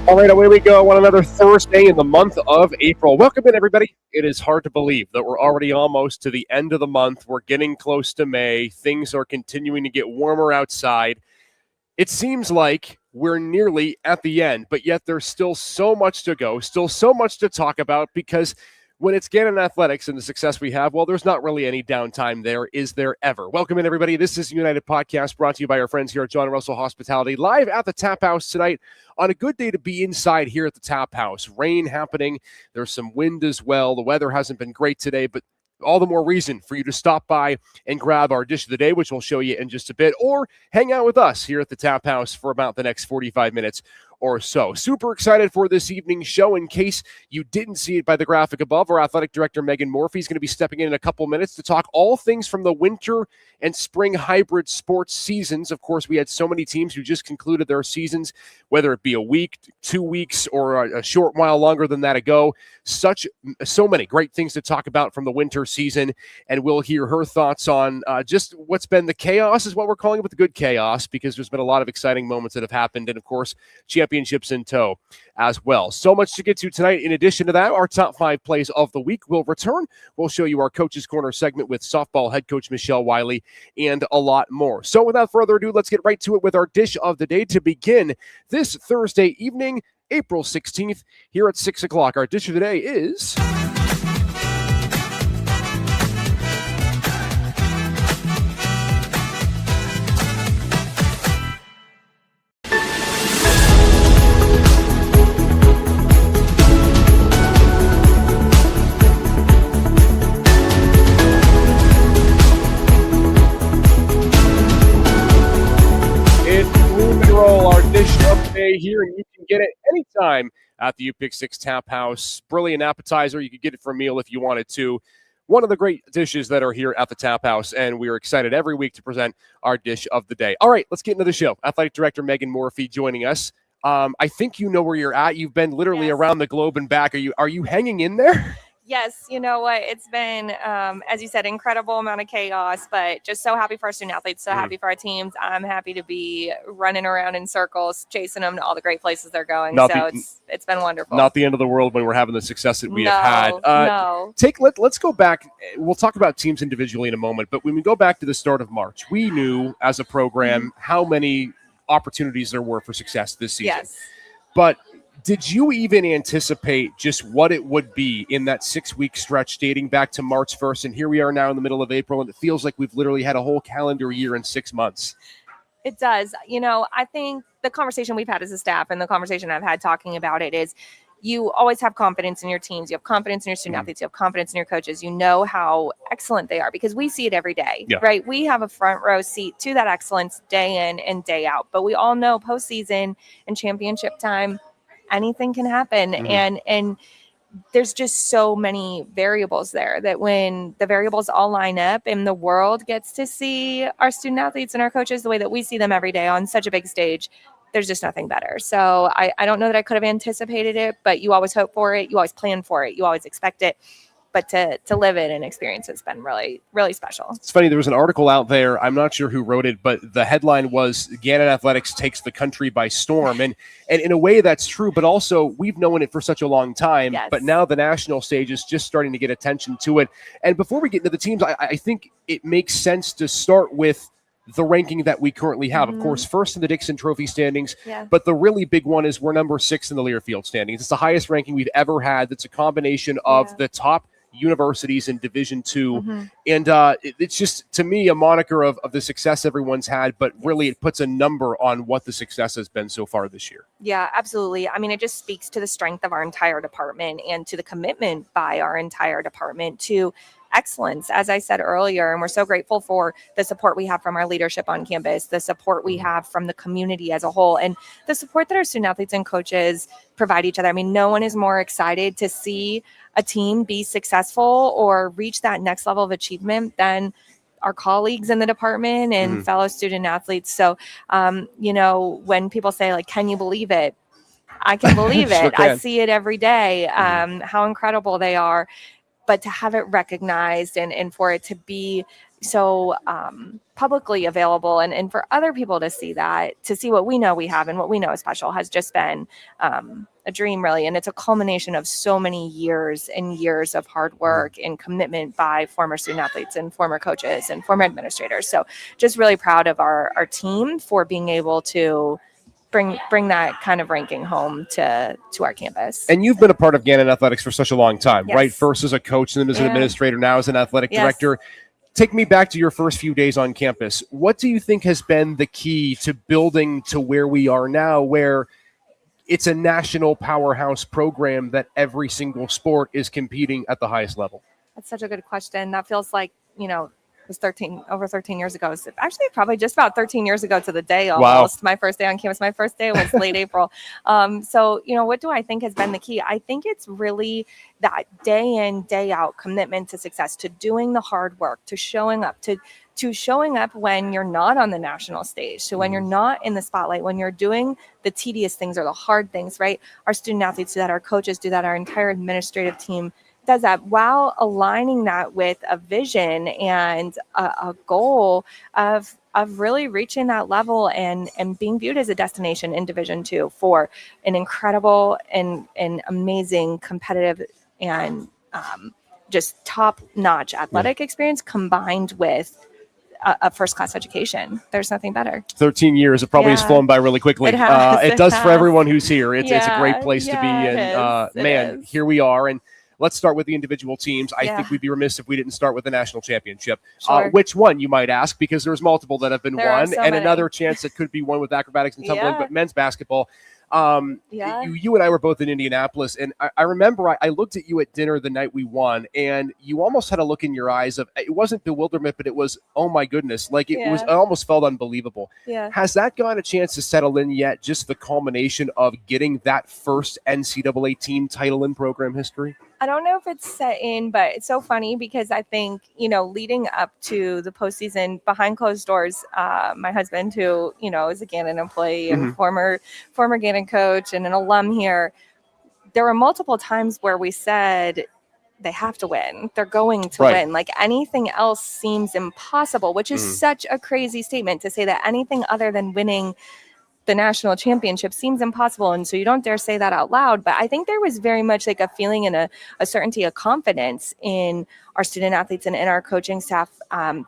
All right, away we go on another Thursday in the month of April. Welcome in, everybody. It is hard to believe that we're already almost to the end of the month. We're getting close to May. Things are continuing to get warmer outside. It seems like we're nearly at the end, but yet there's still so much to go, still so much to talk about, because when it's Gannon Athletics and the success we have, well, there's not really any downtime there, is there ever? Welcome in, everybody. This is United Podcast, brought to you by our friends here at John Russell Hospitality, live at the Tap House tonight on a good day to be inside here at the Tap House. Rain happening. There's some wind as well. The weather hasn't been great today, but all the more reason for you to stop by and grab our dish of the day, which we'll show you in just a bit, or hang out with us here at the Tap House for about the next 45 minutes or so. Super excited for this evening's show. In case you didn't see it by the graphic above, our athletic director, Meghan Morphy, is going to be stepping in a couple minutes to talk all things from the winter and spring hybrid sports seasons. Of course, we had so many teams who just concluded their seasons, whether it be a week, 2 weeks, or a short while longer than that ago. So many great things to talk about from the winter season, and we'll hear her thoughts on just what's been the chaos, is what we're calling it, with the good chaos, because there's been a lot of exciting moments that have happened, and of course, championships in tow as well. So much to get to tonight. In addition to that, our top 5 plays of the week will return. We'll show you our Coach's Corner segment with softball head coach Michelle Wiley and a lot more. So without further ado, let's get right to it with our dish of the day to begin this Thursday evening, April 16th, here at 6 o'clock. Our dish of the day is... our dish of the day here, and you can get it anytime at the UPick6 Tap House. Brilliant appetizer. You could get it for a meal if you wanted to. One of the great dishes that are here at the Tap House, and we are excited every week to present our dish of the day. All right, let's get into the show. Athletic Director Meghan Morphy joining us. I think you know where you're at. You've been literally around the globe and back. Are you hanging in there? Yes, you know what? It's been, as you said, incredible amount of chaos, but just so happy for our student athletes, so happy for our teams. I'm happy to be running around in circles, chasing them to all the great places they're going. It's been wonderful. Not the end of the world when we're having the success that we have had. No. Let's go back. We'll talk about teams individually in a moment, but when we go back to the start of March, we knew as a program how many opportunities there were for success this season. Yes. But did you even anticipate just what it would be in that 6-week stretch dating back to March 1st? And here we are now in the middle of April, and it feels like we've literally had a whole calendar year in 6 months. It does. I think the conversation we've had as a staff and the conversation I've had talking about it is you always have confidence in your teams. You have confidence in your student athletes. You have confidence in your coaches. You know how excellent they are because we see it every day, right? We have a front row seat to that excellence day in and day out. But we all know postseason and championship time, anything can happen. And there's just so many variables there that when the variables all line up and the world gets to see our student athletes and our coaches the way that we see them every day on such a big stage, there's just nothing better. So I don't know that I could have anticipated it, but you always hope for it. You always plan for it. You always expect it. But to live it and experience it's been really, really special. It's funny. There was an article out there. I'm not sure who wrote it, but the headline was Gannon Athletics takes the country by storm. And in a way that's true, but also we've known it for such a long time. Yes. But now the national stage is just starting to get attention to it. And before we get into the teams, I think it makes sense to start with the ranking that we currently have. Of course, first in the Dixon Trophy standings, but the really big one is we're number 6 in the Learfield standings. It's the highest ranking we've ever had. That's a combination of the top universities in Division II. And it's just, to me, a moniker of the success everyone's had, but really it puts a number on what the success has been so far this year. Yeah, absolutely. I mean, it just speaks to the strength of our entire department and to the commitment by our entire department to excellence, as I said earlier. And we're so grateful for the support we have from our leadership on campus, the support we have from the community as a whole, and the support that our student athletes and coaches provide each other. I mean, no one is more excited to see a team be successful or reach that next level of achievement than our colleagues in the department and fellow student athletes. So, when people say, like, can you believe it? I can believe it. I see it every day, how incredible they are. but to have it recognized and for it to be so publicly available and for other people to see that, to see what we know we have and what we know is special, has just been a dream, really. And it's a culmination of so many years and years of hard work and commitment by former student athletes and former coaches and former administrators. So just really proud of our team for being able to bring that kind of ranking home to our campus. And you've been a part of Gannon Athletics for such a long time, Yes. right? First as a coach and then as an administrator, now as an athletic Yes. director. Take me back to your first few days on campus. What do you think has been the key to building to where we are now, where it's a national powerhouse program that every single sport is competing at the highest level? That's such a good question. That feels like, it was over 13 years ago. So actually, probably just about 13 years ago to the day almost. Wow. My first day on campus. My first day was late April. So, what do I think has been the key? I think it's really that day in, day out commitment to success, to doing the hard work, to showing up, to showing up when you're not on the national stage. So when you're not in the spotlight, when you're doing the tedious things or the hard things, right? Our student athletes do that, our coaches do that, our entire administrative team does that, while aligning that with a vision and a goal of really reaching that level and being viewed as a destination in Division II for an incredible and amazing competitive and just top-notch athletic experience combined with a first-class education. There's nothing better. 13 years. It probably has flown by really quickly. It has. It does for everyone who's here. It's a great place to be. And man, here we are. And let's start with the individual teams. I think we'd be remiss if we didn't start with the national championship. Sure. Which one, you might ask, because there's multiple that have been won, so and many. another chance that could be one with acrobatics and tumbling, but men's basketball. You and I were both in Indianapolis, and I remember I looked at you at dinner the night we won, and you almost had a look in your eyes of, it wasn't bewilderment, but it was, oh my goodness, like it almost felt unbelievable. Yeah. Has that gotten a chance to settle in yet, just the culmination of getting that first NCAA team title in program history? I don't know if it's set in, but it's so funny because I think, leading up to the postseason behind closed doors, my husband, who, is a Gannon employee and former Gannon coach and an alum here, there were multiple times where we said they have to win. They're going to win. Like anything else seems impossible, which is such a crazy statement to say that anything other than winning the national championship seems impossible. And so you don't dare say that out loud. But I think there was very much like a feeling and a certainty, a confidence in our student athletes and in our coaching staff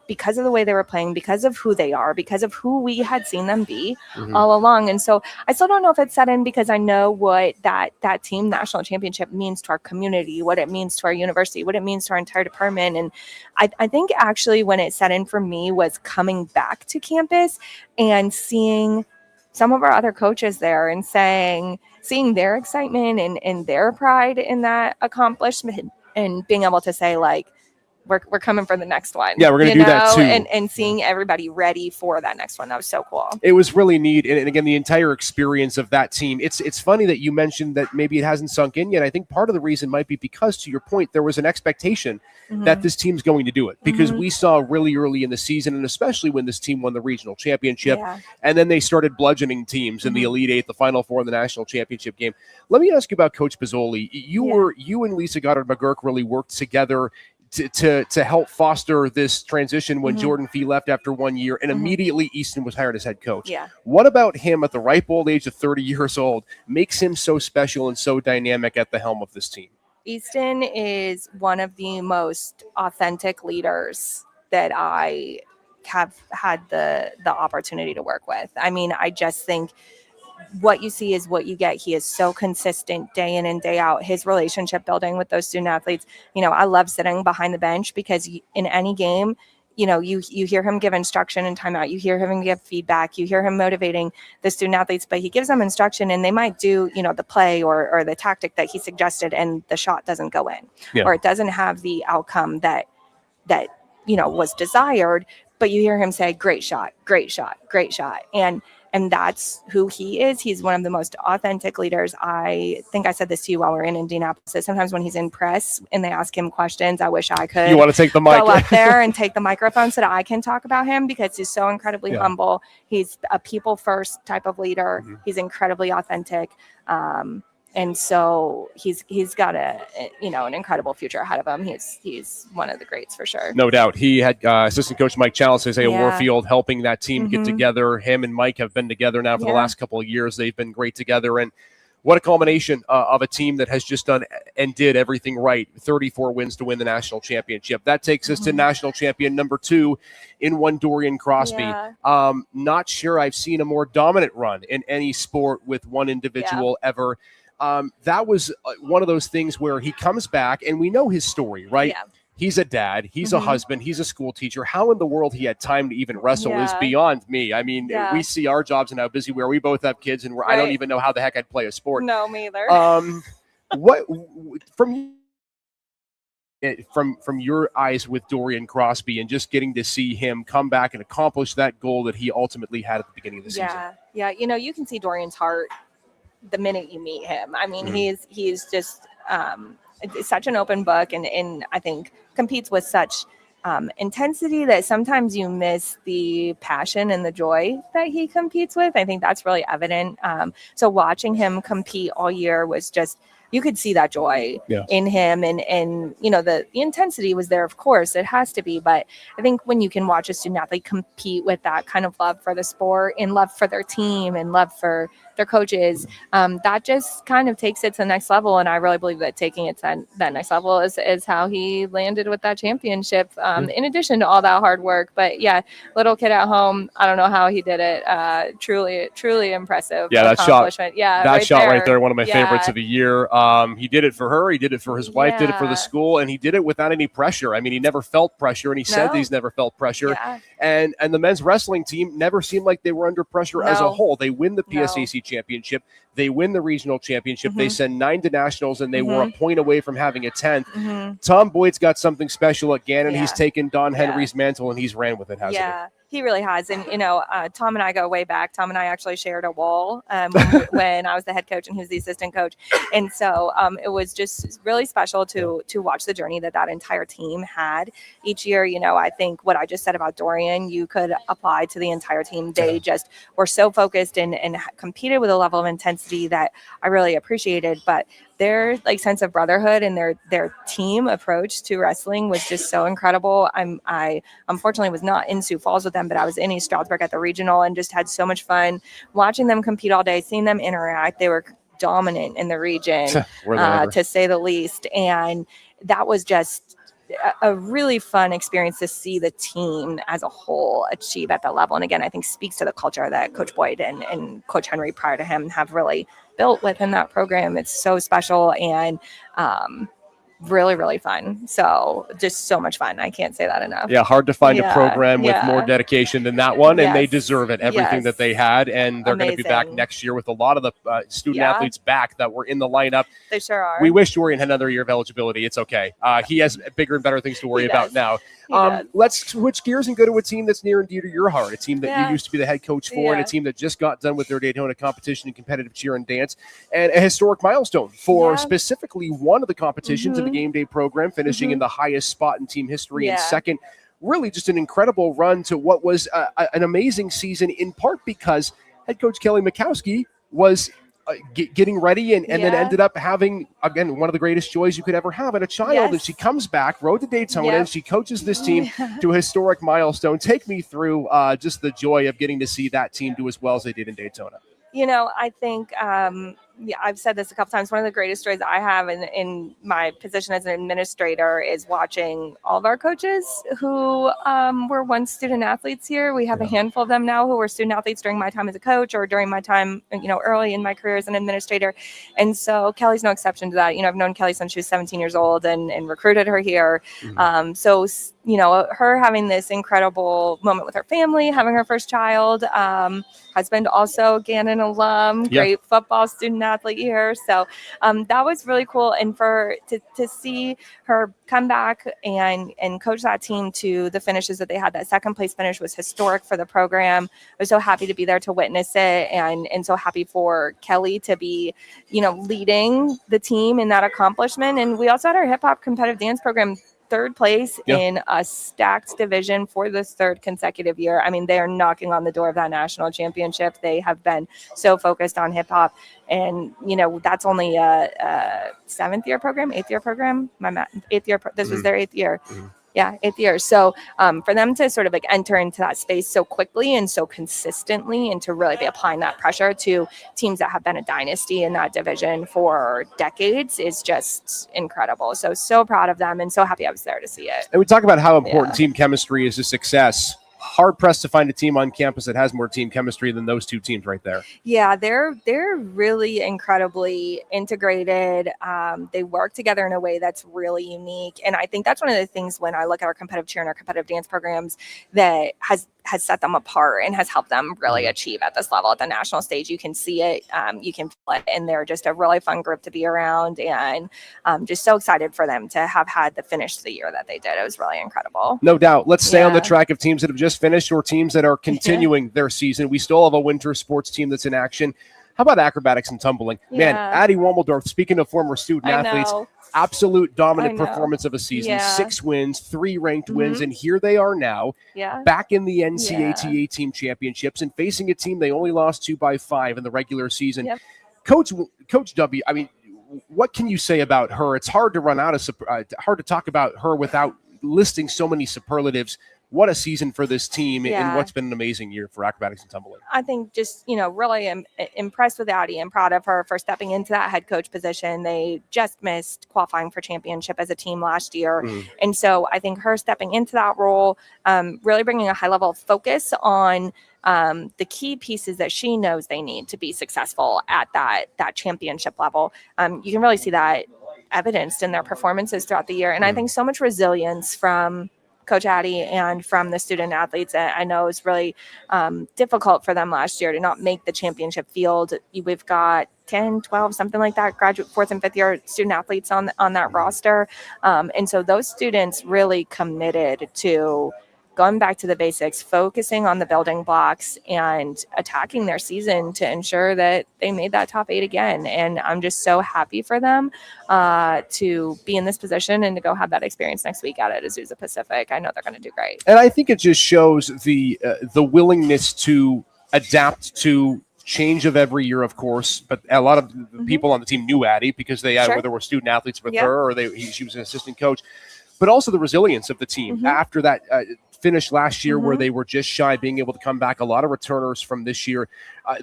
because of the way they were playing, because of who they are, because of who we had seen them be all along. And so I still don't know if it's set in, because I know what that team national championship means to our community, what it means to our university, what it means to our entire department. And I think actually when it set in for me was coming back to campus and seeing some of our other coaches there and seeing their excitement and their pride in that accomplishment and being able to say, like, we're coming for the next one. Yeah, we're going to do that too. And seeing everybody ready for that next one. That was so cool. It was really neat. And again, the entire experience of that team. It's funny that you mentioned that maybe it hasn't sunk in yet. I think part of the reason might be because, to your point, there was an expectation that this team's going to do it, because we saw really early in the season, and especially when this team won the regional championship, and then they started bludgeoning teams in the Elite Eight, the Final Four, and the national championship game. Let me ask you about Coach Pizzoli. You and Lisa Goddard McGurk really worked together to help foster this transition when Jordan Fee left after 1 year, and immediately Easton was hired as head coach. Yeah. What about him at the ripe old age of 30 years old makes him so special and so dynamic at the helm of this team? Easton is one of the most authentic leaders that I have had the opportunity to work with. I mean, I just think what you see is what you get. He is so consistent day in and day out. His relationship building with those student athletes. I love sitting behind the bench because in any game, you hear him give instruction and timeout. You hear him give feedback. You hear him motivating the student athletes, but he gives them instruction and they might do, the play or the tactic that he suggested, and the shot doesn't go in, or it doesn't have the outcome that was desired. But you hear him say, great shot, great shot, great shot. And that's who he is. He's one of the most authentic leaders. I think I said this to you while we were in Indianapolis. Sometimes when he's in press and they ask him questions, I wish I could. You want to take the mic? Go up there and take the microphone so that I can talk about him, because he's so incredibly humble. He's a people first type of leader. He's incredibly authentic. And And so he's got an incredible future ahead of him. He's one of the greats for sure. No doubt. He had assistant coach Mike Chalice, Isaiah Yeah. Warfield, helping that team get Mhm. together. Him and Mike have been together now for the Yeah. last couple of years. They've been great together. And what a culmination of a team that has just done and did everything right. 34 wins to win the national championship. That takes us to national champion number 2 in one Dorian Crosby. Yeah. Not sure I've seen a more dominant run in any sport with one individual ever. That was one of those things where he comes back, and we know his story, right? Yeah. He's a dad. He's a husband. He's a school teacher. How in the world he had time to even wrestle is beyond me. I mean, we see our jobs and how busy we are. We both have kids, and I don't even know how the heck I'd play a sport. No, me either. What from your eyes with Dorian Crosby and just getting to see him come back and accomplish that goal that he ultimately had at the beginning of the season? Yeah. You can see Dorian's heart the minute you meet him. I mean, he's just such an open book, and I think competes with such intensity that sometimes you miss the passion and the joy that he competes with. I think that's really evident. So watching him compete all year was just, you could see that joy in him, and the intensity was there. Of course, it has to be, but I think when you can watch a student athlete compete with that kind of love for the sport and love for their team and love for their coaches, that just kind of takes it to the next level. And I really believe that taking it to that next level is how he landed with that championship, in addition to all that hard work. But yeah, little kid at home, I don't know how he did it. Truly impressive accomplishment. That shot right there, one of my favorites of the year. He did it for her. He did it for his wife, did it for the school, and he did it without any pressure. I mean, he never felt pressure, and he said he's never felt pressure. Yeah. And the men's wrestling team never seemed like they were under pressure as a whole. They win the PSAC championship. They win the regional championship. They send 9 to nationals, and they were a point away from having a 10th. Tom Boyd's got something special at Gannon. He's taken Don Henry's mantle, and he's ran with it, hasn't he? He really has. And, Tom and I go way back. Tom and I actually shared a wall when I was the head coach and he was the assistant coach. And so it was just really special to watch the journey that entire team had each year. I think what I just said about Dorian, you could apply to the entire team. They just were so focused and competed with a level of intensity that I really appreciated. But their sense of brotherhood and their team approach to wrestling was just so incredible. I unfortunately was not in Sioux Falls with them, but I was in East Stroudsburg at the regional and just had so much fun watching them compete all day, seeing them interact. They were dominant in the region, to say the least. And that was just a really fun experience to see the team as a whole achieve at that level. And again, I think speaks to the culture that Coach Boyd and Coach Henry prior to him have really built within that program. It's so special and really, really fun. So just so much fun. I can't say that enough. Yeah, hard to find a program with more dedication than that one, and they deserve it, everything that they had, and they're going to be back next year with a lot of the student athletes back that were in the lineup. They sure are. We wish Dorian had another year of eligibility. It's okay. He has bigger and better things to worry about now. Let's switch gears and go to a team that's near and dear to your heart, a team that you used to be the head coach for, and a team that just got done with their Daytona competition in competitive cheer and dance, and a historic milestone for specifically one of the competitions in the game day program, finishing in the highest spot in team history and second. Really just an incredible run to what was an amazing season, in part because head coach Kelly Mikowski was getting ready and then ended up having, again, one of the greatest joys you could ever have in a child. And she comes back, rode to Daytona, and she coaches this team to a historic milestone. Take me through just the joy of getting to see that team do as well as they did in Daytona. I think I've said this a couple times. One of the greatest joys I have in my position as an administrator is watching all of our coaches who were once student athletes here. We have a handful of them now who were student athletes during my time as a coach or during my time, early in my career as an administrator. And so Kelly's no exception to that. I've known Kelly since she was 17 years old and recruited her here. So her having this incredible moment with her family, having her first child, husband also Gannon alum, great football student athlete here. So that was really cool. And to see her come back and coach that team to the finishes that they had, that second place finish was historic for the program. I was so happy to be there to witness it and so happy for Kelly to be, leading the team in that accomplishment. And we also had our hip hop competitive dance program third place in a stacked division for the third consecutive year. I mean, they are knocking on the door of that national championship. They have been so focused on hip hop, and that's only a 7th-year program, 8th-year program. Eighth year. This was their 8th year. Yeah, 8th year. So for them to sort of like enter into that space so quickly and so consistently, and to really be applying that pressure to teams that have been a dynasty in that division for decades is just incredible. So proud of them, and so happy I was there to see it. And we talk about how important team chemistry is to success. Hard pressed to find a team on campus that has more team chemistry than those two teams right there. Yeah, they're really incredibly integrated. They work together in a way that's really unique, and I think that's one of the things when I look at our competitive cheer and our competitive dance programs that has set them apart and has helped them really achieve at this level at the national stage. You can see it, you can feel it, and they're just a really fun group to be around, and just so excited for them to have had the finish the year that they did. It was really incredible. No doubt. Let's stay on the track of teams that have just finished or teams that are continuing their season. We still have a winter sports team that's in action. How about acrobatics and tumbling? Man, Addie Wommeldorf, speaking of former student athletes, absolute dominant performance of a season. 6 wins, 3 ranked wins, and here they are now back in the NCAA team championships and facing a team they only lost to by 5 in the regular season. Coach W, I mean, what can you say about her? It's hard to run out of hard to talk about her without listing so many superlatives. What a season for this team, and what's been an amazing year for acrobatics and tumbling. I think just, really impressed with Addie and proud of her for stepping into that head coach position. They just missed qualifying for championship as a team last year. And so I think her stepping into that role, really bringing a high level of focus on the key pieces that she knows they need to be successful at that championship level. You can really see that evidenced in their performances throughout the year. And I think so much resilience from Coach Addie and from the student athletes. I know it was really difficult for them last year to not make the championship field. We've got 10, 12, something like that, graduate 4th and 5th year student athletes on that roster. And so those students really committed to going back to the basics, focusing on the building blocks and attacking their season to ensure that they made that top 8 again. And I'm just so happy for them to be in this position and to go have that experience next week out at Azusa Pacific. I know they're going to do great. And I think it just shows the willingness to adapt to change of every year, of course, but a lot of people on the team knew Addie because they had, whether were student athletes with her or she was an assistant coach, but also the resilience of the team after that finish last year where they were just shy being able to come back. A lot of returners from this year.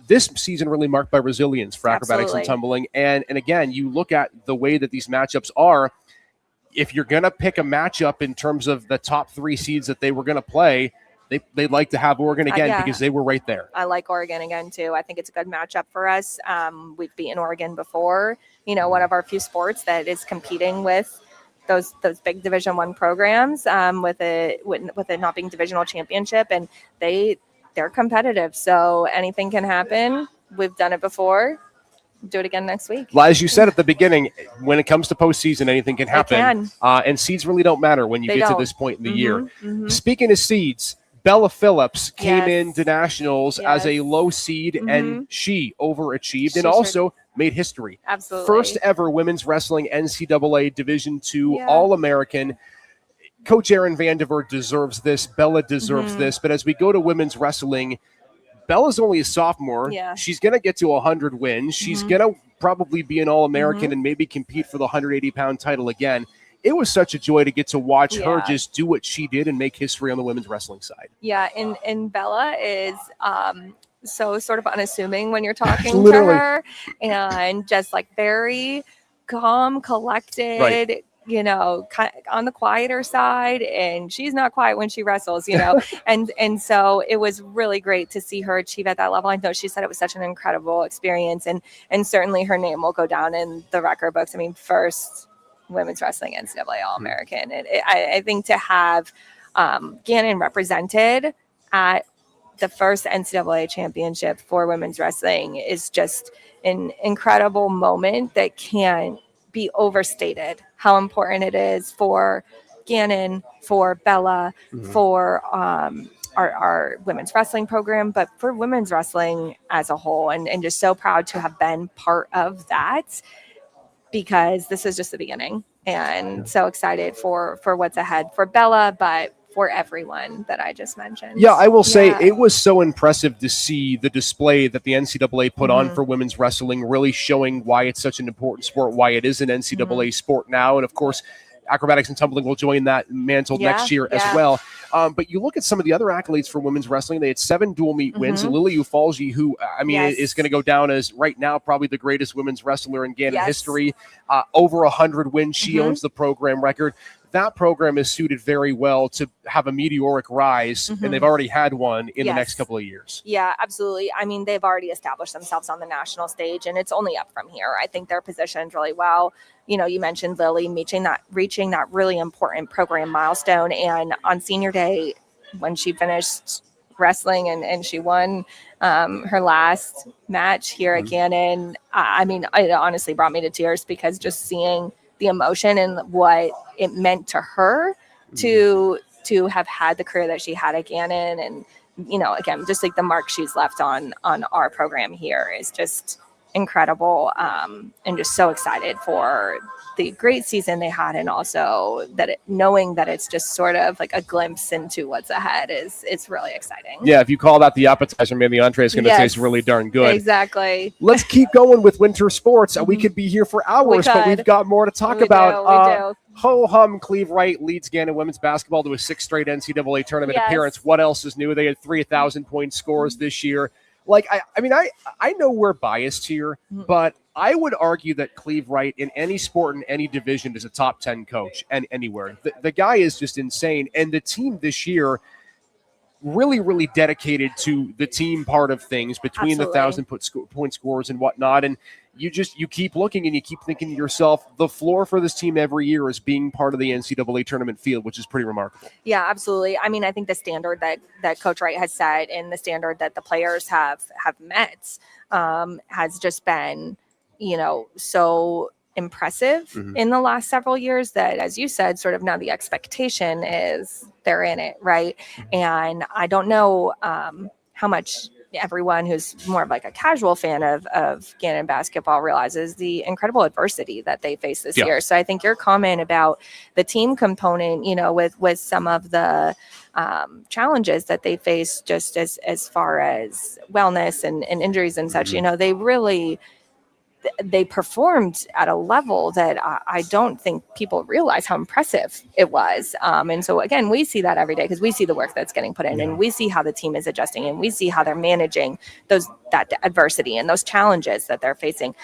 This season really marked by resilience for acrobatics and tumbling. And again, you look at the way that these matchups are. If you're going to pick a matchup in terms of the top 3 seeds that they were going to play, they'd like to have Oregon again because they were right there. I like Oregon again, too. I think it's a good matchup for us. We've beaten Oregon before, one of our few sports that is competing with those big Division I programs with it not being divisional championship, and they're competitive. So anything can happen. We've done it before. Do it again next week. Well, as you said at the beginning, when it comes to postseason, anything can happen. And seeds really don't matter when you get to this point in the year. Speaking of seeds, Bella Phillips came into nationals as a low seed, and she overachieved and also made history. Absolutely. First ever women's wrestling NCAA Division II All-American. Coach Erin Vandiver deserves this. Bella deserves this. But as we go to women's wrestling, Bella's only a sophomore. She's going to get to 100 wins. She's going to probably be an All-American and maybe compete for the 180-pound title again. It was such a joy to get to watch her just do what she did and make history on the women's wrestling side. Yeah, and Bella is so sort of unassuming when you're talking to her, and just like very calm, collected, kind of on the quieter side, and she's not quiet when she wrestles, and so it was really great to see her achieve at that level. I know she said it was such an incredible experience, and certainly her name will go down in the record books. I mean, first women's wrestling NCAA All-American. I think to have Gannon represented at the first NCAA championship for women's wrestling is just an incredible moment that can't be overstated how important it is for Gannon, for Bella, for our women's wrestling program, but for women's wrestling as a whole. And just so proud to have been part of that, because this is just the beginning. and so excited for what's ahead for Bella, but for everyone that I just mentioned. Yeah, I will say it was so impressive to see the display that the NCAA put on for women's wrestling, really showing why it's such an important sport, why it is an NCAA sport now. And of course, acrobatics and tumbling will join that mantle next year as well. But you look at some of the other accolades for women's wrestling. They had 7 dual meet wins. Lily Ufalji, who, I mean, is going to go down as right now probably the greatest women's wrestler in Gannon history. Over 100 wins. She owns the program record. That program is suited very well to have a meteoric rise, and they've already had one in the next couple of years. Yeah, absolutely. I mean, they've already established themselves on the national stage, and it's only up from here. I think they're positioned really well. You know, you mentioned Lily reaching that really important program milestone, and on senior day, when she finished wrestling and she won her last match here at Gannon, I mean, it honestly brought me to tears, because just seeing the emotion and what it meant to her to have had the career that she had at Gannon, and, you know, again, just like the mark she's left on our program here is just incredible, and just so excited for the great season they had, and also that knowing that it's just sort of like a glimpse into what's ahead it's really exciting. Yeah, if you call that the appetizer, man, the entree is going to taste really darn good. Exactly. Let's keep going with winter sports. We could be here for hours, but we've got more to talk about. We do. Ho-hum, Cleve Wright leads Gannon women's basketball to a 6th straight NCAA tournament appearance. What else is new? They had 3 1,000-point scores this year. Like, I mean, I know we're biased here, but I would argue that Cleve Wright in any sport, in any division, is a top 10 coach and anywhere. The guy is just insane. And the team this year really, really dedicated to the team part of things between the 1,000-point scores and whatnot. And you keep looking and you keep thinking to yourself, the floor for this team every year is being part of the NCAA tournament field, which is pretty remarkable. Yeah, absolutely. I mean, I think the standard that Coach Wright has set and the standard that the players have met has just been, you know, so impressive in the last several years that, as you said, sort of now the expectation is they're in it, right? And I don't know how much everyone who's more of like a casual fan of Gannon basketball realizes the incredible adversity that they face this year. So I think your comment about the team component, you know, with some of the challenges that they face just as far as wellness and injuries and such, you know, they performed at a level that I don't think people realize how impressive it was. And so, again, we see that every day because we see the work that's getting put in and we see how the team is adjusting and we see how they're managing that adversity and those challenges that they're facing.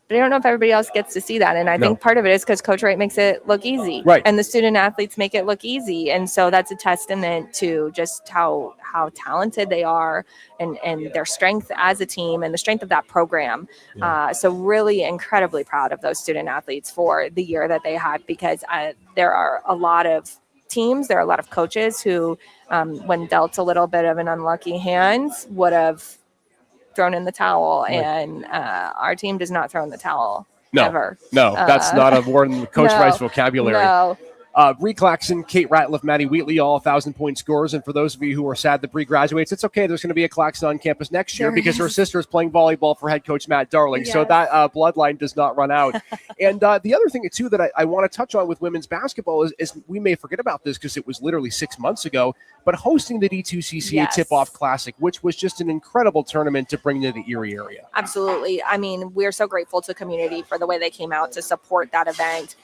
But I don't know if everybody else gets to see that. And I think part of it is because Coach Wright makes it look easy. Right. And the student athletes make it look easy. And so that's a testament to just how talented they are and their strength as a team and the strength of that program. So really incredibly proud of those student athletes for the year that they had, because there are a lot of teams, there are a lot of coaches who, when dealt a little bit of an unlucky hand, would have thrown in the towel, and our team does not throw in the towel ever. No, that's not a word in Coach Wright's vocabulary. No. Bree Claxton, Kate Ratliff, Maddie Wheatley, all 1,000-point scorers. And for those of you who are sad that Bree graduates, it's okay. There's going to be a Claxton on campus next year because her sister is playing volleyball for head coach Matt Darling. So that bloodline does not run out. And the other thing, too, that I want to touch on with women's basketball is we may forget about this because it was literally 6 months ago, but hosting the D2CCA Tip-Off Classic, which was just an incredible tournament to bring to the Erie area. Absolutely. I mean, we're so grateful to the community for the way they came out to support that event.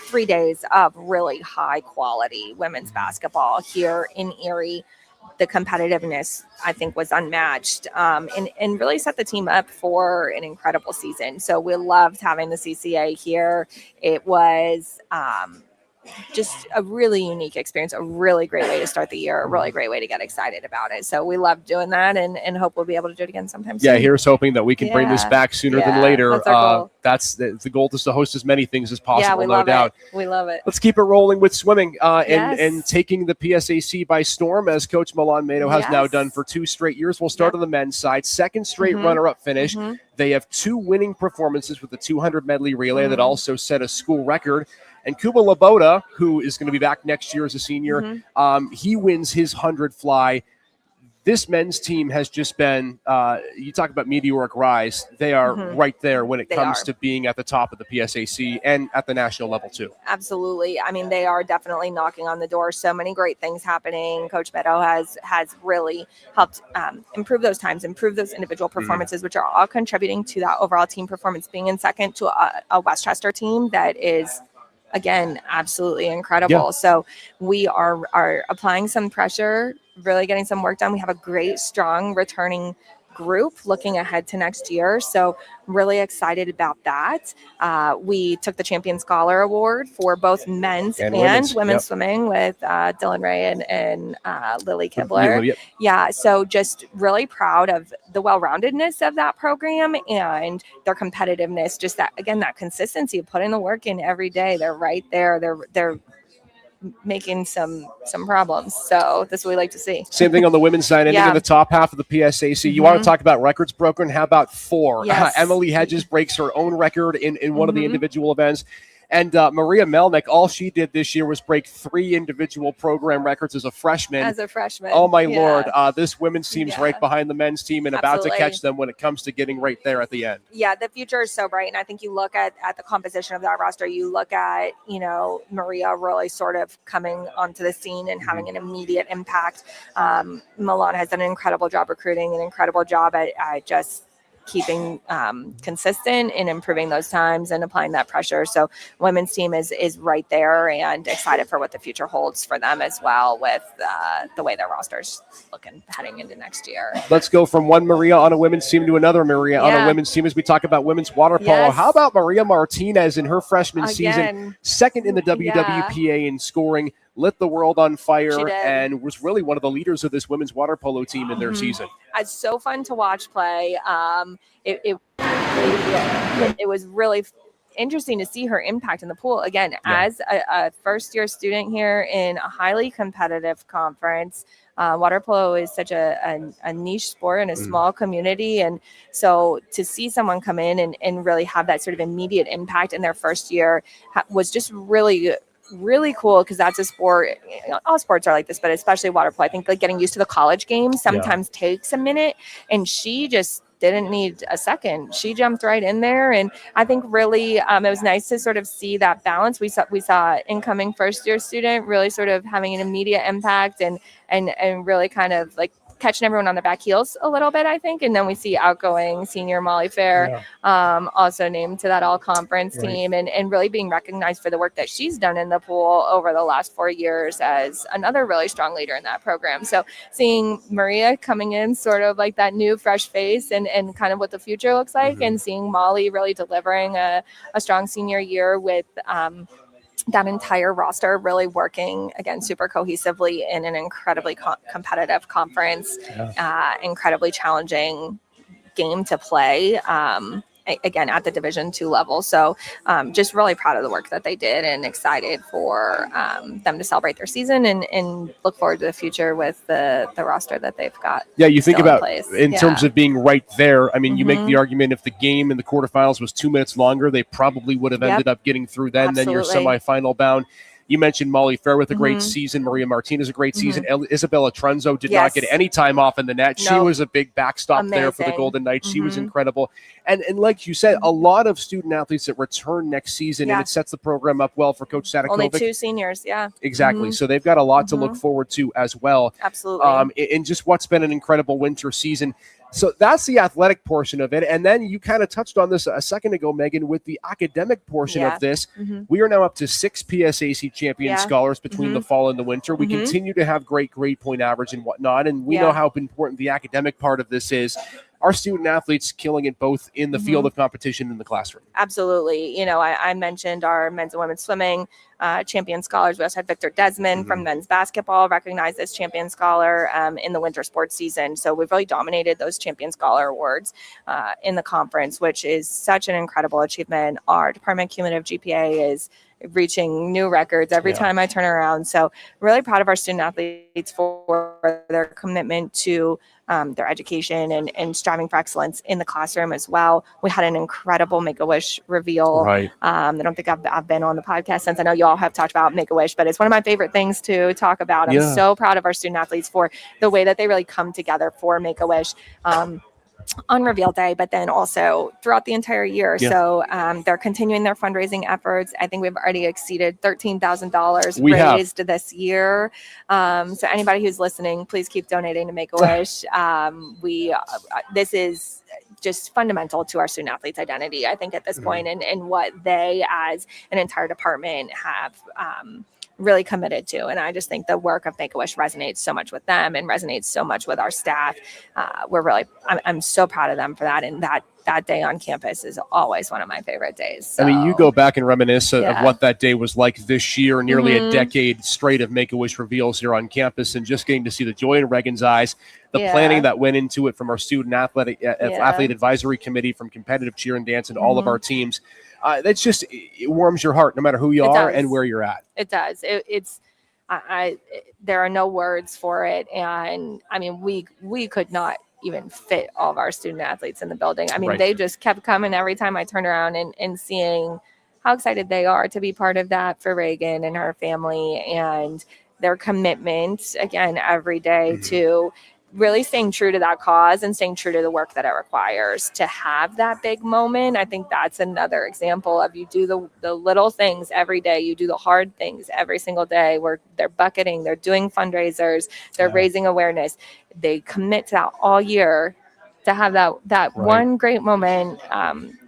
3 days of really high quality women's basketball here in Erie. The competitiveness, I think, was unmatched, and really set the team up for an incredible season. So we loved having the CCA here. It was just a really unique experience, a really great way to start the year, a really great way to get excited about it. So we love doing that and hope we'll be able to do it again sometime soon. Yeah, here's hoping that we can bring this back sooner than later. That's our goal. That's the goal, is to host as many things as possible, no doubt. We love it. Let's keep it rolling with swimming and taking the PSAC by storm, as Coach Milan Mato has now done for 2 straight years. We'll start on the men's side. 2nd straight runner-up finish. They have 2 winning performances with the 200 medley relay that also set a school record. And Kuba Laboda, who is going to be back next year as a senior, he wins his 100 fly. this men's team has just been, you talk about meteoric rise. They are right there when it comes to being at the top of the PSAC and at the national level too. Absolutely. I mean, they are definitely knocking on the door. So many great things happening. Coach Meadow has really helped improve those times, improve those individual performances, which are all contributing to that overall team performance, being in second to a Westchester team that is, again, absolutely incredible. Yeah. So we are applying some pressure, really getting some work done. We have a great, strong returning group looking ahead to next year. So really excited about that. We took the Champion Scholar Award for both men's and women's swimming with Dylan Ray and Lily Kibler. Yeah. So just really proud of the well-roundedness of that program and their competitiveness. Just that, again, that consistency of putting the work in every day. They're right there. They're making some problems. So that's what we like to see. Same thing on the women's side, ending in the top half of the PSAC. You want to talk about records broken? How about 4? Yes. Emily Hedges breaks her own record in one of the individual events. And Maria Melnick, all she did this year was break 3 individual program records as a freshman. Oh, my Lord. This women's team's right behind the men's team and about to catch them when it comes to getting right there at the end. Yeah, the future is so bright. And I think you look at the composition of that roster, you look at, Maria really sort of coming onto the scene and having an immediate impact. Milan has done an incredible job recruiting, an incredible job at just keeping consistent and improving those times and applying that pressure. So women's team is right there and excited for what the future holds for them as well with the way their roster's looking heading into next year. Let's go from one Maria on a women's team to another Maria on a women's team as we talk about women's water polo. How about Maria Martinez in her freshman season, second in the WWPA in scoring, lit the world on fire, and was really one of the leaders of this women's water polo team in their season. It's so fun to watch play. It was really interesting to see her impact in the pool. Again, as a first-year student here in a highly competitive conference, water polo is such a niche sport in a small community. And so to see someone come in and really have that sort of immediate impact in their first year was just really cool, because that's a sport, all sports are like this, but especially water polo. I think like getting used to the college game sometimes takes a minute, and she just didn't need a second. She jumped right in there. And I think really it was nice to sort of see that balance. We saw incoming first year student really sort of having an immediate impact and really kind of like catching everyone on the back heels a little bit, I think. And then we see outgoing senior Molly Fair, also named to that all conference team and really being recognized for the work that she's done in the pool over the last 4 years as another really strong leader in that program. So seeing Maria coming in sort of like that new fresh face and kind of what the future looks like, and seeing Molly really delivering a strong senior year with that entire roster really working, again, super cohesively in an incredibly competitive conference, incredibly challenging game to play, again, at the Division II level. So just really proud of the work that they did and excited for them to celebrate their season and look forward to the future with the roster that they've got. Yeah, you think about in terms of being right there. I mean, you make the argument if the game in the quarterfinals was 2 minutes longer, they probably would have ended up getting through then your semifinal bound. You mentioned Molly Fair with a great season. Maria Martinez, a great season. Isabella Trunzo did not get any time off in the net. She was a big backstop there for the Golden Knights. She was incredible. And like you said, a lot of student athletes that return next season, and it sets the program up well for Coach Sadakovic. Only 2 seniors, Exactly. So they've got a lot to look forward to as well. Absolutely. And just what's been an incredible winter season. So that's the athletic portion of it. And then you kind of touched on this a second ago, Megan, with the academic portion of this. We are now up to 6 PSAC champion scholars between the fall and the winter. We continue to have great grade point average and whatnot. And we know how important the academic part of this is. Our student athletes killing it both in the field of competition and in the classroom. Absolutely. You know, I mentioned our men's and women's swimming champion scholars. We also had Victor Desmond from men's basketball recognized as champion scholar in the winter sports season. So we've really dominated those champion scholar awards in the conference, which is such an incredible achievement. Our department cumulative GPA is reaching new records every time I turn around. So really proud of our student athletes for their commitment to their education and striving for excellence in the classroom as well. We had an incredible Make-A-Wish reveal. Right. I don't think I've been on the podcast since. I know you all have talked about Make-A-Wish, but it's one of my favorite things to talk about. I'm so proud of our student athletes for the way that they really come together for Make-A-Wish. On reveal day, but then also throughout the entire year. So they're continuing their fundraising efforts. I think we've already exceeded $13,000 raised this year. So anybody who's listening, please keep donating to Make-A-Wish. This is just fundamental to our student athletes' identity, I think, at this point, and what they as an entire department have really committed to. And I just think the work of Make-A-Wish resonates so much with them and resonates so much with our staff. I'm so proud of them for that. And that day on campus is always one of my favorite days. So, I mean, you go back and reminisce of what that day was like this year, nearly a decade straight of Make-A-Wish reveals here on campus, and just getting to see the joy in Reagan's eyes, the planning that went into it from our student athlete advisory committee, from competitive cheer and dance, and all of our teams. That's just, it warms your heart no matter who you are and where you're at. It does. There are no words for it. And I mean, we could not even fit all of our student athletes in the building. I mean, they just kept coming every time I turned around and seeing how excited they are to be part of that for Reagan and her family, and their commitment again every day to really staying true to that cause and staying true to the work that it requires to have that big moment. I think that's another example of, you do the little things every day. You do the hard things every single day, where they're bucketing, they're doing fundraisers, they're raising awareness. They commit to that all year to have that one great moment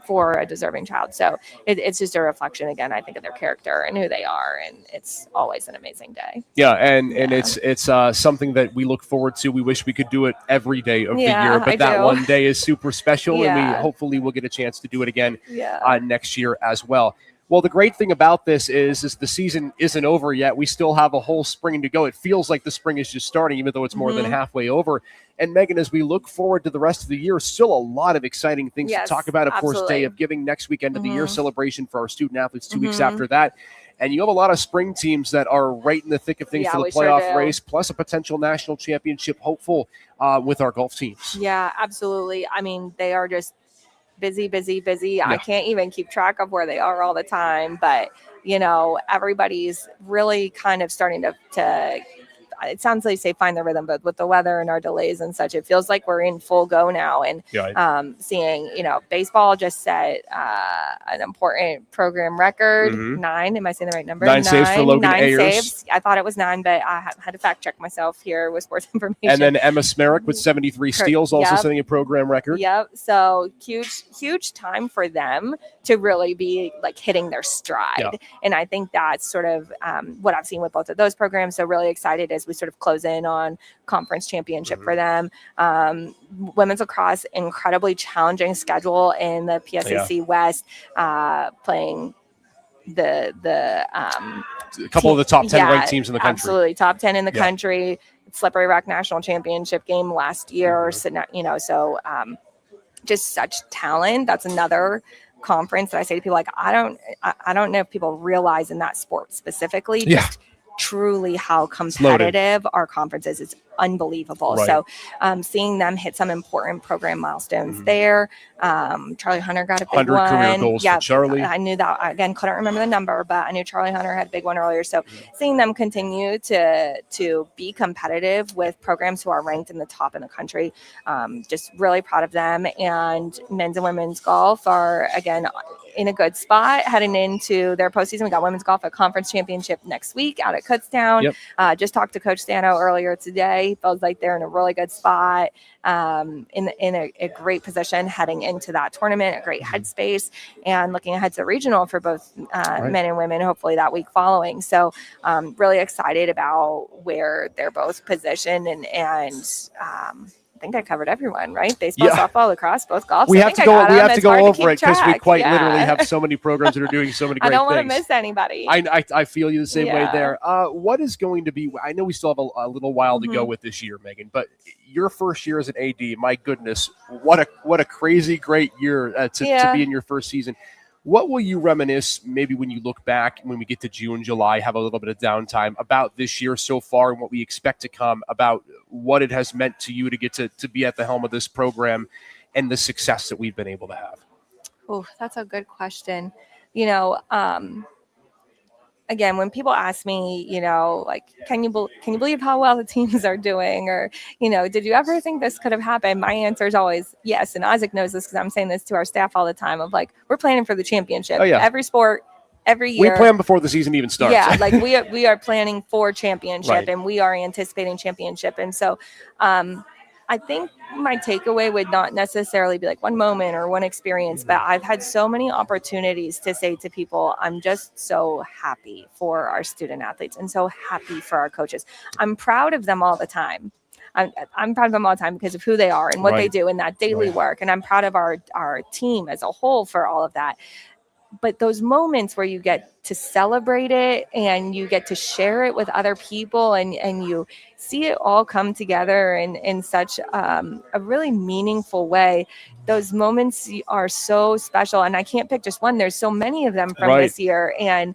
for a deserving child. So it's just a reflection, again, I think, of their character and who they are. And it's always an amazing day. Yeah. And it's something that we look forward to. We wish we could do it every day of the year, but that one day is super special. And we hopefully will get a chance to do it again next year as well. Well, the great thing about this is the season isn't over yet. We still have a whole spring to go. It feels like the spring is just starting, even though it's more than halfway over. And Megan, as we look forward to the rest of the year, still a lot of exciting things to talk about. Of course, Day of Giving next weekend of the year celebration for our student athletes 2 weeks after that. And you have a lot of spring teams that are right in the thick of things for the playoff race, plus a potential national championship hopeful with our golf teams. Yeah, absolutely. I mean, they are just busy. Yeah. I can't even keep track of where they are all the time, but everybody's really kind of starting to it sounds like say find the rhythm, but with the weather and our delays and such, it feels like we're in full go now. And seeing, baseball just set an important program record, 9. Am I saying the right number? 9 saves for Logan Ayers. Saves. I thought it was 9, but I had to fact check myself here with sports information. And then Emma Smerick with 73 steals, also setting a program record. Yep. So huge time for them to really be like hitting their stride. And I think that's sort of what I've seen with both of those programs. So really excited as we sort of close in on conference championship for them. Women's lacrosse, incredibly challenging schedule in the PSAC West, playing a couple of the top 10 ranked teams in the country. Absolutely. Top 10 in the country. Slippery Rock National Championship game last year. So, just such talent. That's another conference that I say to people, like, I don't know if people realize in that sport specifically, just truly how competitive our conference is. It's unbelievable. So seeing them hit some important program milestones there. Charlie Hunter got a big 100 one. Career goals for Charlie. I knew that. Again, couldn't remember the number, but I knew Charlie Hunter had a big one earlier. So seeing them continue to be competitive with programs who are ranked in the top in the country, just really proud of them. And men's and women's golf are, again, in a good spot heading into their postseason. We got women's golf at conference championship next week out at Kutztown. Just talked to Coach Stano earlier today. He feels like they're in a really good spot, in a great position heading into that tournament, a great headspace, and looking ahead to regional for both men and women, hopefully that week following. So really excited about where they're both positioned, and I think I covered everyone, right? Baseball, softball, lacrosse, both golf. We have to go over it because we quite literally have so many programs that are doing so many great things. I don't want to miss anybody. I feel you the same way there. What is going to be? I know we still have a little while to go with this year, Megan, but your first year as an AD, my goodness, what a crazy great year to be in your first season. What will you reminisce maybe when you look back, when we get to June, July, have a little bit of downtime about this year so far and what we expect to come, about what it has meant to you to get to be at the helm of this program and the success that we've been able to have? Oh, that's a good question. Again, when people ask me, like, can you believe how well the teams are doing, or did you ever think this could have happened? My answer is always yes. And Isaac knows this because I'm saying this to our staff all the time. Of like, we're planning for the championship. Oh, yeah. Every sport, every year. We plan before the season even starts. Yeah, like we are planning for championship, Right. and we are anticipating championship. And so, I think my takeaway would not necessarily be like one moment or one experience, but I've had so many opportunities to say to people, I'm just so happy for our student athletes and so happy for our coaches. I'm proud of them all the time. I'm proud of them all the time because of who they are and what they do in that daily work. And I'm proud of our team as a whole for all of that. But those moments where you get to celebrate it and you get to share it with other people and you see it all come together in such a really meaningful way, those moments are so special. And I can't pick just one. There's so many of them from this year. And,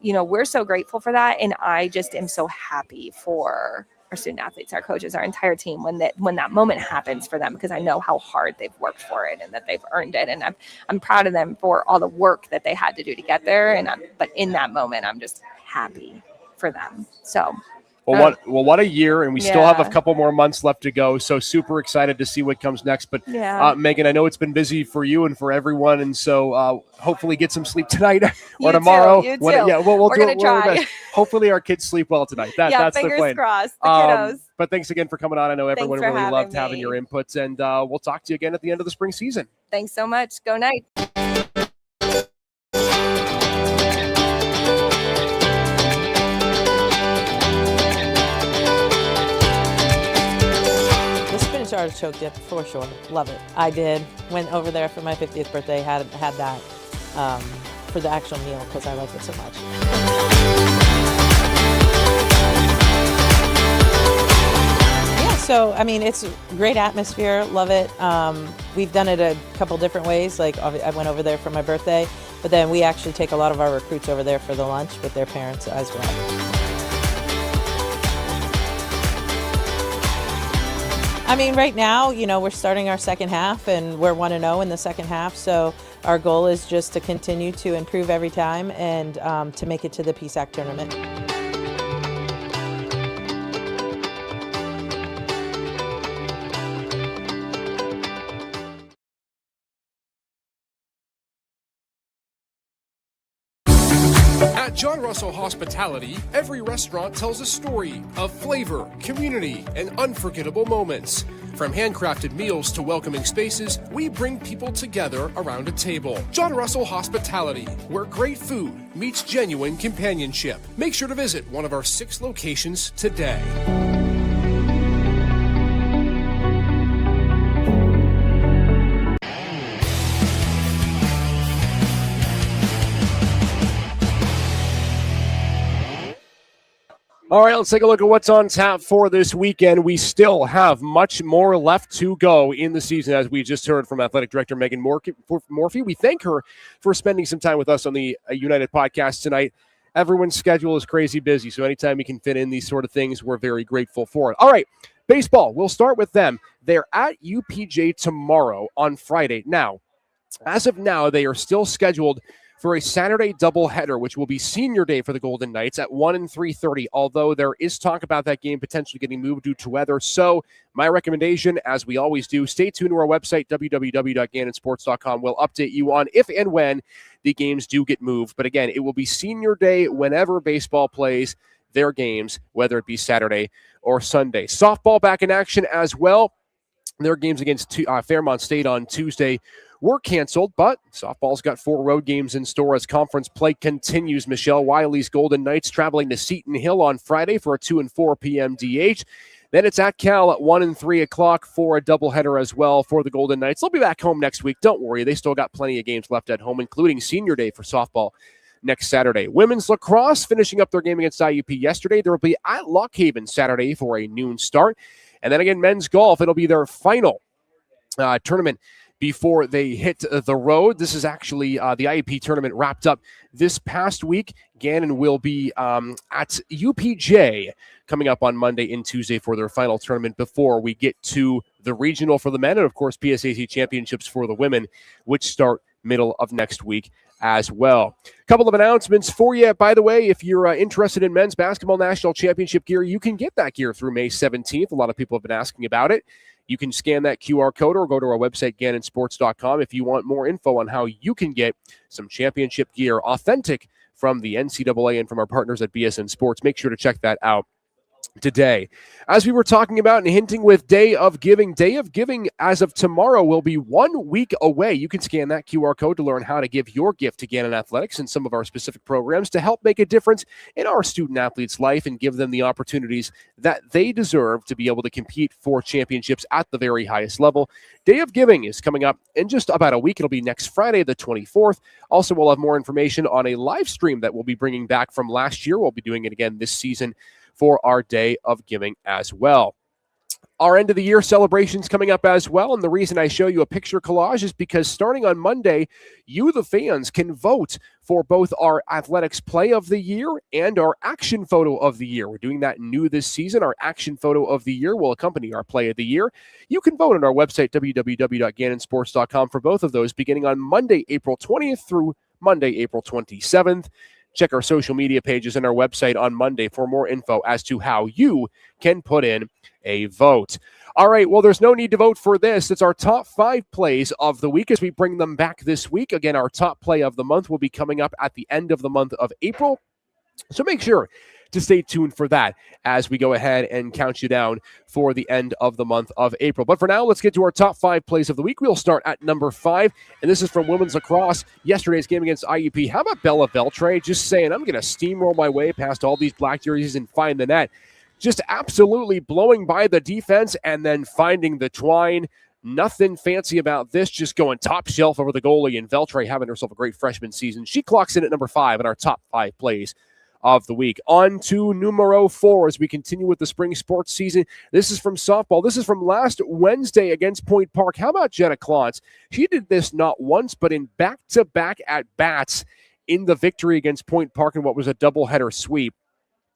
we're so grateful for that. And I just am so happy for our student athletes, our coaches, our entire team when that moment happens for them, because I know how hard they've worked for it and that they've earned it. And I'm proud of them for all the work that they had to do to get there. But in that moment, I'm just happy for them. So. What a year, and we still have a couple more months left to go, so super excited to see what comes next. But Megan, I know it's been busy for you and for everyone, and so hopefully get some sleep tonight or tomorrow. You too. We're going to try. Hopefully our kids sleep well tonight. That's the plan. Fingers crossed, the kiddos. But thanks again for coming on. I know everyone really loved having your inputs, and we'll talk to you again at the end of the spring season. Thanks so much. Go Knights. Artichoke dip for sure. Love it. I did. Went over there for my 50th birthday. Had that for the actual meal because I like it so much. Yeah. So I mean, it's a great atmosphere. Love it. We've done it a couple different ways. Like I went over there for my birthday, but then we actually take a lot of our recruits over there for the lunch with their parents as well. I mean, right now, we're starting our second half and we're 1-0 in the second half. So our goal is just to continue to improve every time and to make it to the PSAC tournament. At John Russell Hospitality, every restaurant tells a story of flavor, community, and unforgettable moments. From handcrafted meals to welcoming spaces, we bring people together around a table. John Russell Hospitality, where great food meets genuine companionship. Make sure to visit one of our 6 locations today. All right, let's take a look at what's on tap for this weekend. We still have much more left to go in the season, as we just heard from Athletic Director Meghan Morphy. We thank her for spending some time with us on the United podcast tonight. Everyone's schedule is crazy busy, so anytime you can fit in these sort of things, we're very grateful for it. All right, baseball, we'll start with them. They're at UPJ tomorrow on Friday. Now, as of now, they are still scheduled for a Saturday doubleheader, which will be senior day for the Golden Knights at 1 and 3:30, although there is talk about that game potentially getting moved due to weather. So my recommendation, as we always do, stay tuned to our website, www.gannonsports.com. We'll update you on if and when the games do get moved. But again, it will be senior day whenever baseball plays their games, whether it be Saturday or Sunday. Softball back in action as well. Their games against Fairmont State on Tuesday were canceled, but softball's got 4 road games in store as conference play continues. Michelle Wiley's Golden Knights traveling to Seton Hill on Friday for a 2 and 4 p.m. DH. Then it's at Cal at 1 and 3 o'clock for a doubleheader as well for the Golden Knights. They'll be back home next week. Don't worry, they still got plenty of games left at home, including senior day for softball next Saturday. Women's lacrosse finishing up their game against IUP yesterday. There will be at Lock Haven Saturday for a noon start. And then again, men's golf, it'll be their final tournament before they hit the road. This is actually the IEP tournament wrapped up this past week. Gannon will be at UPJ coming up on Monday and Tuesday for their final tournament before we get to the regional for the men and, of course, PSAC championships for the women, which start middle of next week as well. A couple of announcements for you. By the way, if you're interested in men's basketball national championship gear, you can get that gear through May 17th. A lot of people have been asking about it. You can scan that QR code or go to our website, GannonSports.com, if you want more info on how you can get some championship gear authentic from the NCAA and from our partners at BSN Sports. Make sure to check that out today. As we were talking about and hinting with Day of Giving as of tomorrow will be 1 week away. You can scan that QR code to learn how to give your gift to Gannon Athletics and some of our specific programs to help make a difference in our student athletes' life and give them the opportunities that they deserve to be able to compete for championships at the very highest level. Day of Giving is coming up in just about a week. It'll be next Friday, the 24th. Also, we'll have more information on a live stream that we'll be bringing back from last year. We'll be doing it again this season for our Day of Giving as well. Our end of the year celebrations coming up as well. And the reason I show you a picture collage is because starting on Monday, you, the fans, can vote for both our athletics play of the year and our action photo of the year. We're doing that new this season. Our action photo of the year will accompany our play of the year. You can vote on our website, www.gannonsports.com, for both of those beginning on Monday, April 20th through Monday, April 27th. Check our social media pages and our website on Monday for more info as to how you can put in a vote. All right, well, there's no need to vote for this. It's our top 5 plays of the week as we bring them back this week. Again, our top play of the month will be coming up at the end of the month of April. So make sure to stay tuned for that as we go ahead and count you down for the end of the month of April. But for now, let's get to our top 5 plays of the week. We'll start at number 5, and this is from women's lacrosse, yesterday's game against IUP. How about Bella Veltre just saying, I'm going to steamroll my way past all these black jerseys and find the net. Just absolutely blowing by the defense and then finding the twine. Nothing fancy about this, just going top shelf over the goalie, and Veltre having herself a great freshman season. She clocks in at number 5 in our top 5 plays of the week. On to numero 4 as we continue with the spring sports season. This is from softball. This is from last Wednesday against Point Park. How about Jenna Klontz? She did this not once, but in back-to-back at-bats in the victory against Point Park in what was a doubleheader sweep.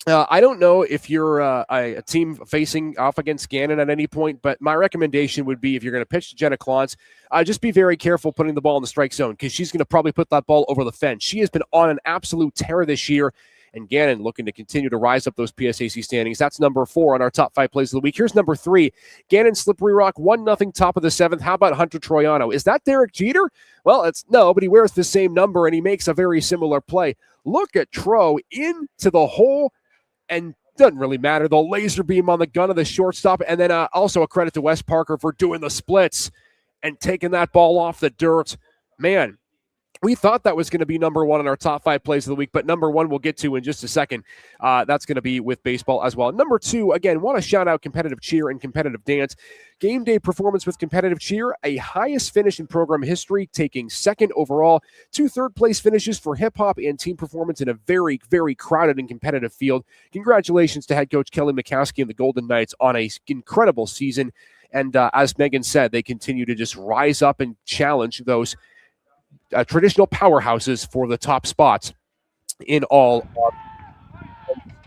I don't know if you're a team facing off against Gannon at any point, but my recommendation would be if you're going to pitch to Jenna Klontz, just be very careful putting the ball in the strike zone because she's going to probably put that ball over the fence. She has been on an absolute tear this year. And Gannon looking to continue to rise up those PSAC standings. That's number 4 on our top 5 plays of the week. Here's number 3. Gannon Slippery Rock, 1-0 top of the 7th. How about Hunter Troiano? Is that Derek Jeter? Well, it's no, but he wears the same number and he makes a very similar play. Look at Tro into the hole, and doesn't really matter. The laser beam on the gun of the shortstop. And then also a credit to Wes Parker for doing the splits and taking that ball off the dirt. Man, we thought that was going to be number 1 in our top 5 plays of the week, but number 1 we'll get to in just a second. That's going to be with baseball as well. Number 2, again, want to shout out competitive cheer and competitive dance. Game day performance with competitive cheer, a highest finish in program history, taking 2nd overall, 2 third-place finishes for hip-hop and team performance in a very, very crowded and competitive field. Congratulations to head coach Kelly McCaskey and the Golden Knights on an incredible season. And as Megan said, they continue to just rise up and challenge those traditional powerhouses for the top spots in all of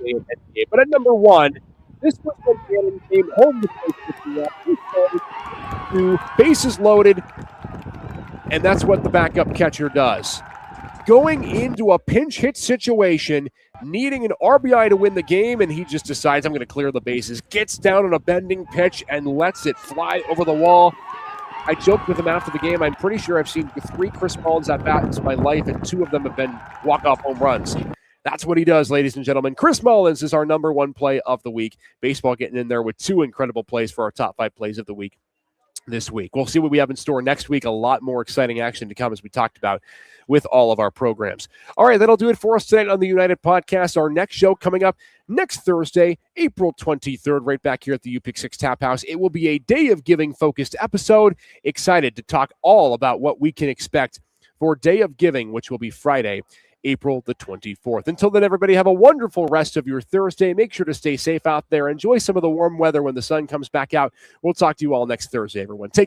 NBA and NBA. But at number 1, this was when Gannon came home to bases loaded, and that's what the backup catcher does. Going into a pinch hit situation, needing an RBI to win the game, and he just decides, I'm going to clear the bases, gets down on a bending pitch and lets it fly over the wall. I joked with him after the game. I'm pretty sure I've seen 3 Chris Mullins at bats in my life, and 2 of them have been walk-off home runs. That's what he does, ladies and gentlemen. Chris Mullins is our number 1 play of the week. Baseball getting in there with 2 incredible plays for our top 5 plays of the week this week. We'll see what we have in store next week. A lot more exciting action to come, as we talked about with all of our programs. All right, that'll do it for us tonight on the United Podcast. Our next show coming up next Thursday, April 23rd, right back here at the UPIC 6 Tap House. It will be a Day of Giving focused episode. Excited to talk all about what we can expect for Day of Giving, which will be Friday, April the 24th. Until then, everybody, have a wonderful rest of your Thursday. Make sure to stay safe out there. Enjoy some of the warm weather when the sun comes back out. We'll talk to you all next Thursday, everyone. Take